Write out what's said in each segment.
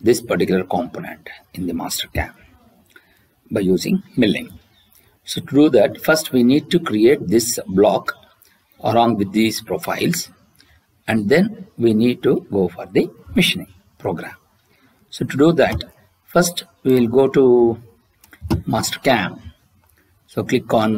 this particular component in the master cam by using milling. So to do that, first we need to create this block along with these profiles, and then we need to go for the machining program. So to do that, first we will go to master cam. So click on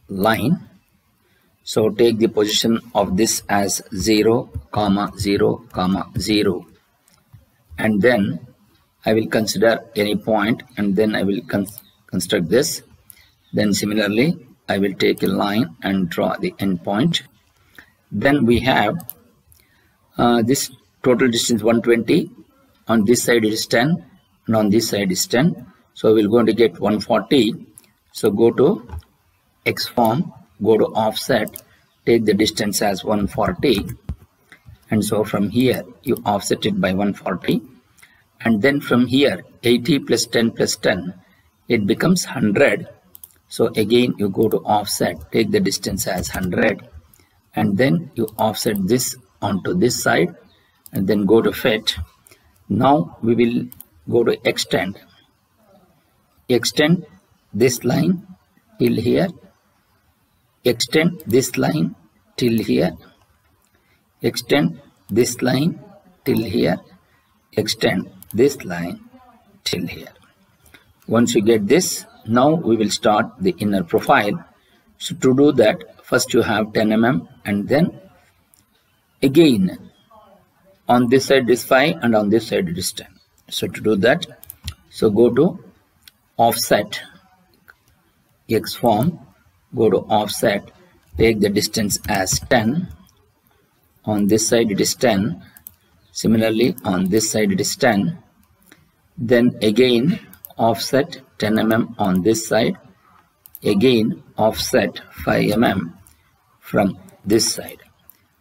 line. So take the position of this as 0, 0, 0, and then I will consider any point, and then I will construct this. Then similarly I will take a line and draw the endpoint. Then we have this total distance 120. On this side it is 10, and on this side is 10. So we're going to get 140. So go to XForm, go to offset, take the distance as 140, and so from here you offset it by 140, and then from here 80 plus 10 plus 10, it becomes 100. So again you go to offset, take the distance as 100, and then you offset this onto this side, and then go to fit. Now we will go to extend this line till here, extend this line till here, extend this line till here, extend this line till here. Once you get this, now we will start the inner profile. So to do that, first you have 10 mm, and then again on this side is 5 and on this side it is 10. So to do that, so go to offset, XForm, go to offset, take the distance as 10. On this side it is 10. Similarly on this side it is 10. Then again offset 10 mm on this side. Again offset 5 mm from this side.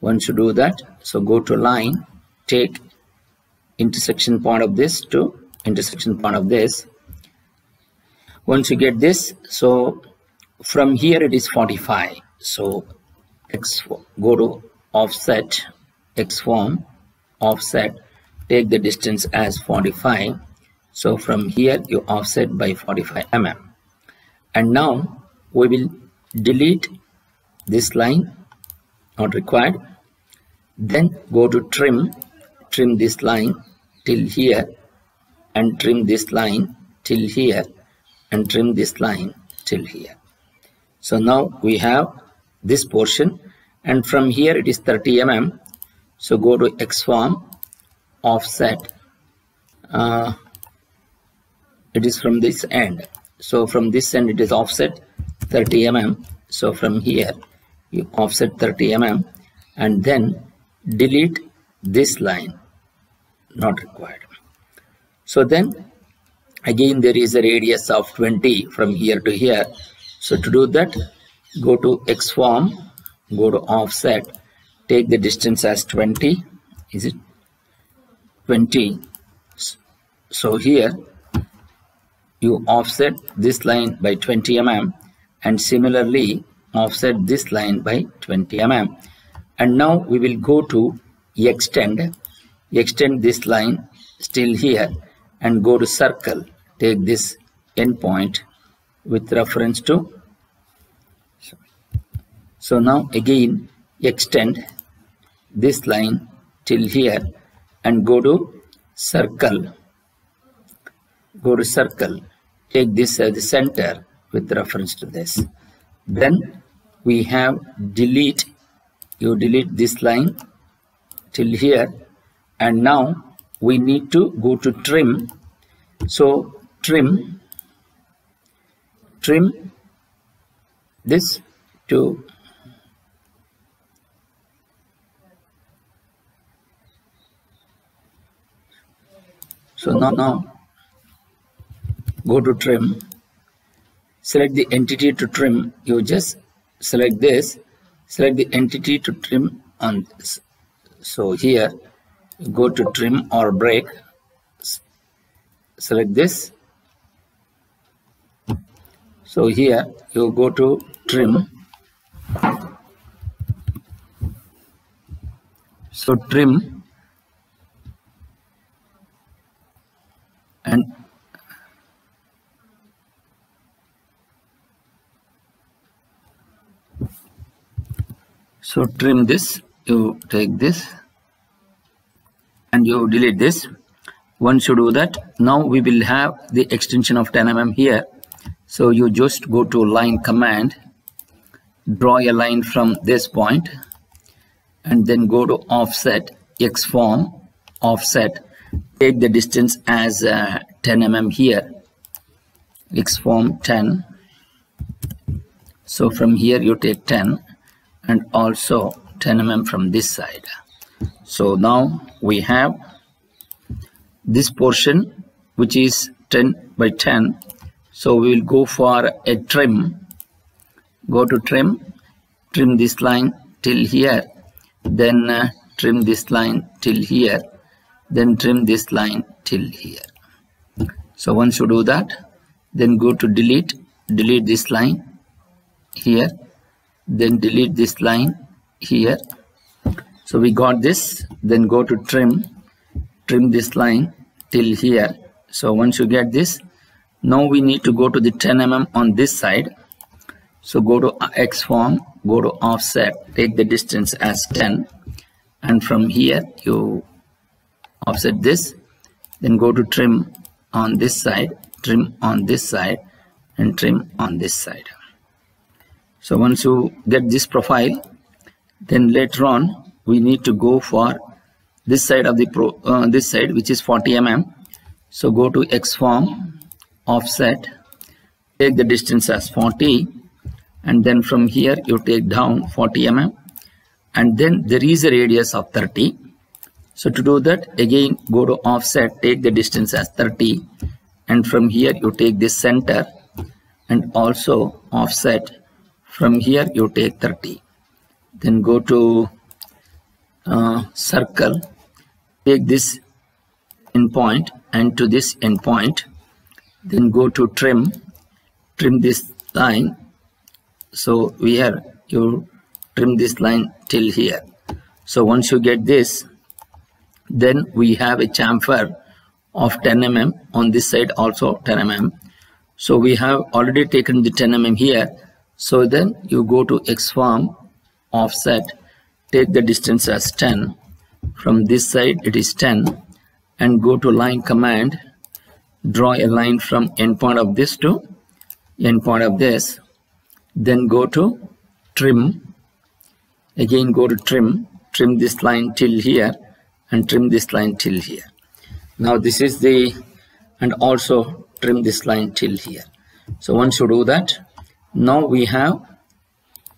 Once you do that, so go to line, take intersection point of this to intersection point of this. Once you get this, so from here it is 45. So go to offset, XForm, offset, take the distance as 45. So from here you offset by 45 mm. And now we will delete this line, not required. Then go to trim this line till here, and trim this line till here, and trim this line till here. So now we have this portion, and from here it is 30 mm. So go to XForm, offset, it is from this end. So from this end it is offset 30 mm. So from here you offset 30 mm, and then delete this line, not required. So then again there is a radius of 20 from here to here. So to do that, go to XForm, go to offset, take the distance as 20. Is it 20? So here you offset this line by 20 mm, and similarly offset this line by 20 mm. And now we will go to extend this line still here, and go to circle, take this endpoint with reference to. So now again extend this line till here, and go to circle, take this as the center with reference to this. Then we have delete, you delete this line till here, and now we need to go to trim. So trim this to now go to trim, select the entity to trim. You just select this, select the entity to trim on this. So here go to trim or break, select this. So here you go to trim. So trim So trim this, you take this and you delete this. Once you do that, now we will have the extension of 10 mm here. So you just go to line command, draw a line from this point and then go to offset, Xform, offset, take the distance as 10 mm here, Xform 10. So from here you take 10 and also 10 mm from this side. So now we have this portion which is 10 by 10. So we will go for a trim. Go to trim, trim this line till here, then trim this line till here, then trim this line till here. So once you do that, then go to delete, delete this line here, then delete this line here. So we got this, then go to trim, trim this line till here. So once you get this, now we need to go to the 10 mm on this side. So go to Xform, go to offset, take the distance as 10 and from here you offset this, then go to trim on this side, trim on this side and trim on this side. So once you get this profile, then later on we need to go for this side of the this side which is 40 mm. So go to Xform, offset, take the distance as 40 and then from here you take down 40 mm and then there is a radius of 30. So to do that, again go to offset, take the distance as 30 and from here you take this center and also offset, from here you take 30. Then go to circle, take this endpoint and to this endpoint, then go to trim, trim this line. So here you trim this line till here. So once you get this, then we have a chamfer of 10 mm on this side, also 10 mm. So we have already taken the 10 mm here. So then you go to Xform, offset, take the distance as 10. From this side it is 10 and go to line command, draw a line from endpoint of this to endpoint of this. Then go to trim, again go to trim, trim this line till here and trim this line till here. Now this is the, and also trim this line till here. So once you do that, now we have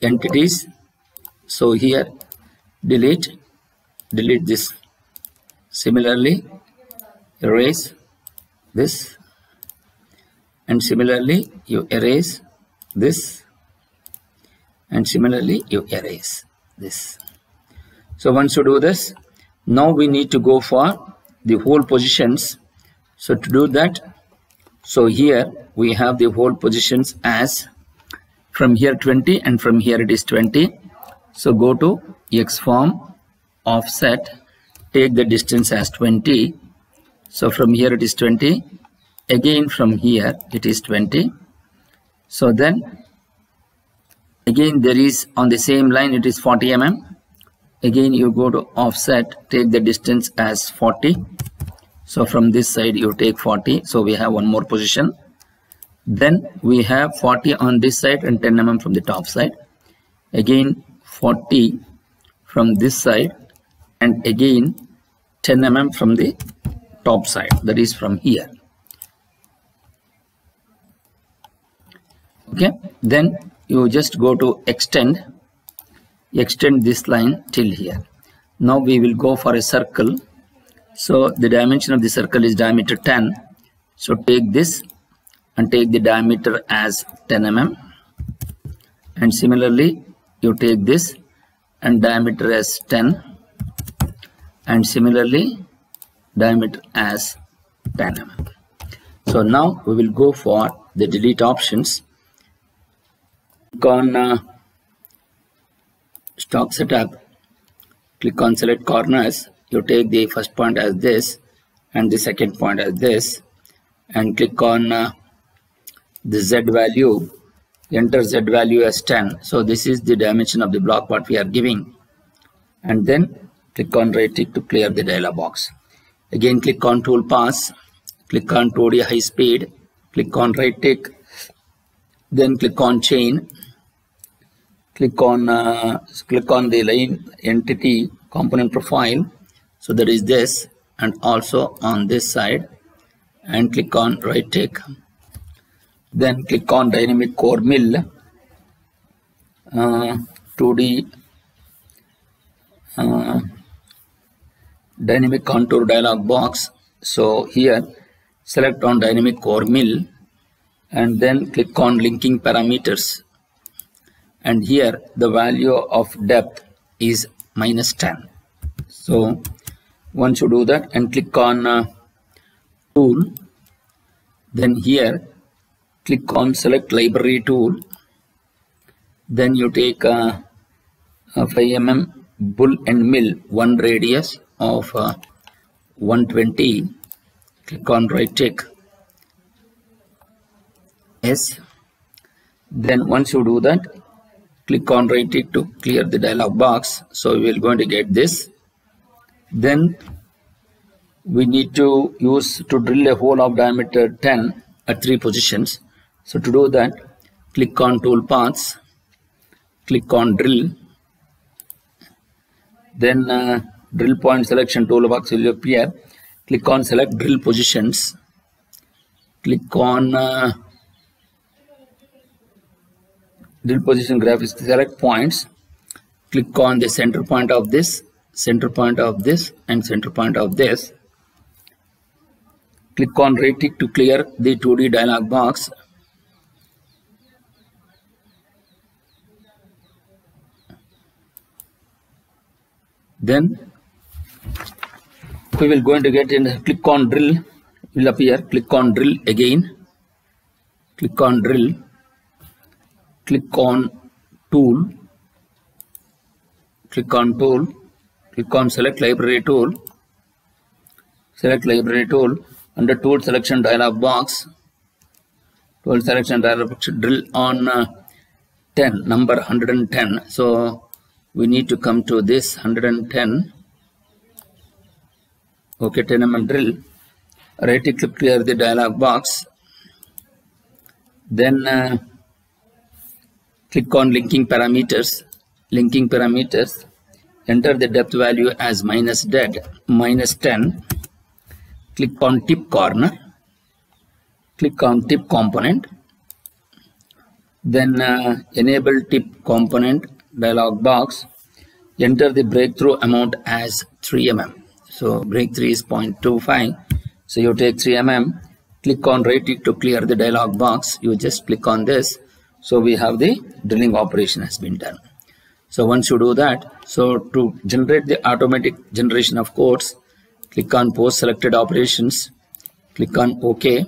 entities. So here delete, delete this. Similarly erase this and similarly you erase this and similarly you erase this. So once you do this, now we need to go for the whole positions. So to do that, so here we have the whole positions as from here 20 and from here it is 20. So go to Xform, offset, take the distance as 20. So from here it is 20, again from here it is 20. So then again there is on the same line it is 40 mm. Again you go to offset, take the distance as 40. So from this side you take 40. So we have one more position. Then we have 40 on this side and 10 mm from the top side. Again 40 from this side and again 10 mm from the top side, that is from here. Okay, then you just go to extend, extend this line till here. Now we will go for a circle. So the dimension of the circle is diameter 10. So take this and take the diameter as 10 mm and similarly you take this and diameter as 10 and similarly diameter as 10 mm. So now we will go for the delete options. Click on stock setup, click on select corners. You take the first point as this and the second point as this and click on the Z value enter Z value as 10. So this is the dimension of the block what we are giving. And then click on right tick to clear the dialog box. Again click on tool pass, click on 2D high speed, click on right tick, then click on chain, click on the line entity component profile. So that is this, and also on this side, and click on right tick. Then click on dynamic core mill, 2D dynamic contour dialog box. So here select on dynamic core mill and then click on linking parameters, and here the value of depth is -10. So once you do that and click on tool, then here click on select library tool, then you take 5 mm bull and mill 1 radius of 120, click on right tick, yes. Then once you do that, click on right tick to clear the dialog box. So we are going to get this. Then we need to use to drill a hole of diameter 10 at 3 positions. So to do that, click on tool paths, click on drill, then drill point selection toolbox will appear. Click on select drill positions, click on drill position graphics, select points, click on the center point of this, center point of this, and center point of this. Click on right tick to clear the 2D dialog box. Then we will going to get in, click on drill will appear, click on drill again, click on drill, click on tool, click on tool, click on select library tool, select library tool, under tool selection dialog box, tool selection dialog box, drill on 10, number 110. So we need to come to this 110. Okay, 10 mm drill. Right click to clear the dialog box. Then click on linking parameters. Linking parameters. Enter the depth value as -10. Click on tip corner. Click on tip component. Then enable tip component dialog box. Enter the breakthrough amount as 3 mm. So breakthrough is 0.25. So you take 3 mm. Click on right tick to clear the dialog box. You just click on this. So we have the drilling operation has been done. So once you do that, so to generate the automatic generation of codes, click on post selected operations, click on OK.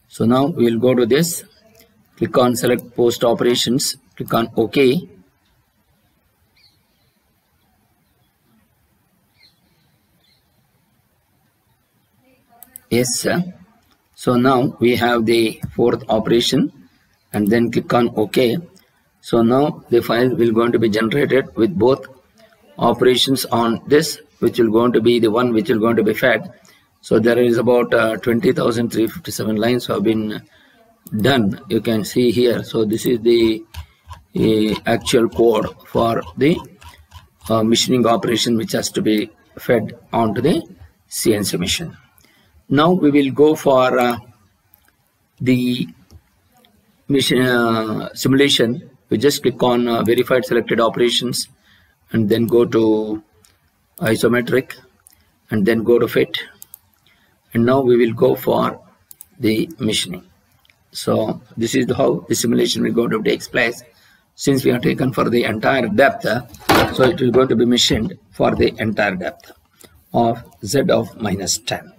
So now we will go to this, click on select post operations, click on OK. Yes, sir. So now we have the fourth operation, and then click on OK. So now the file will going to be generated with both operations on this, which will going to be the one which will going to be fed. So there is about 20,357 lines have been done. You can see here. So this is the actual code for the machining operation which has to be fed onto the CNC machine. Now we will go for the machine simulation. We just click on verified selected operations and then go to isometric and then go to fit, and now we will go for the machining. So this is how the simulation will go to take place. Since we are taken for the entire depth, so it will go to be machined for the entire depth of Z of -10.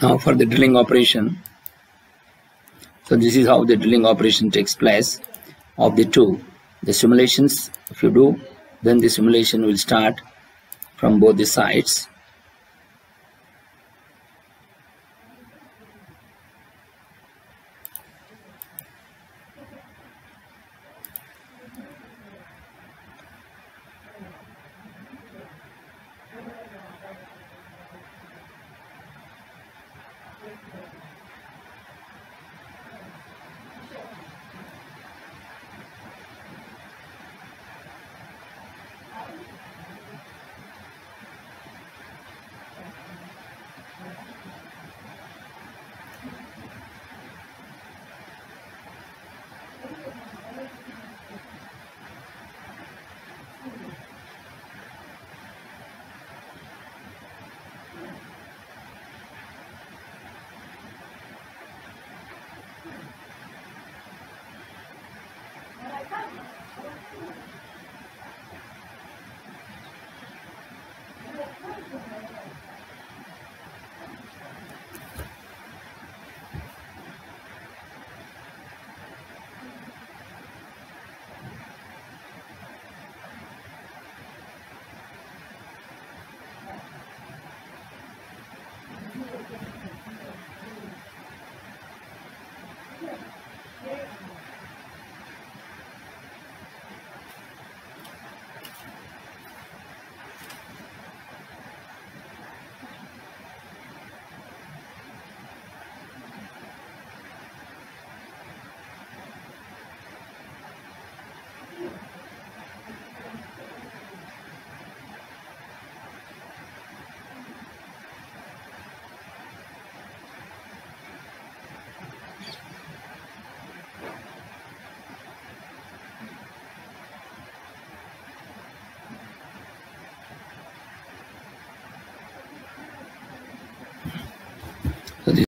Now for the drilling operation. So this is how the drilling operation takes place of the two. The simulations, if you do, then the simulation will start from both the sides.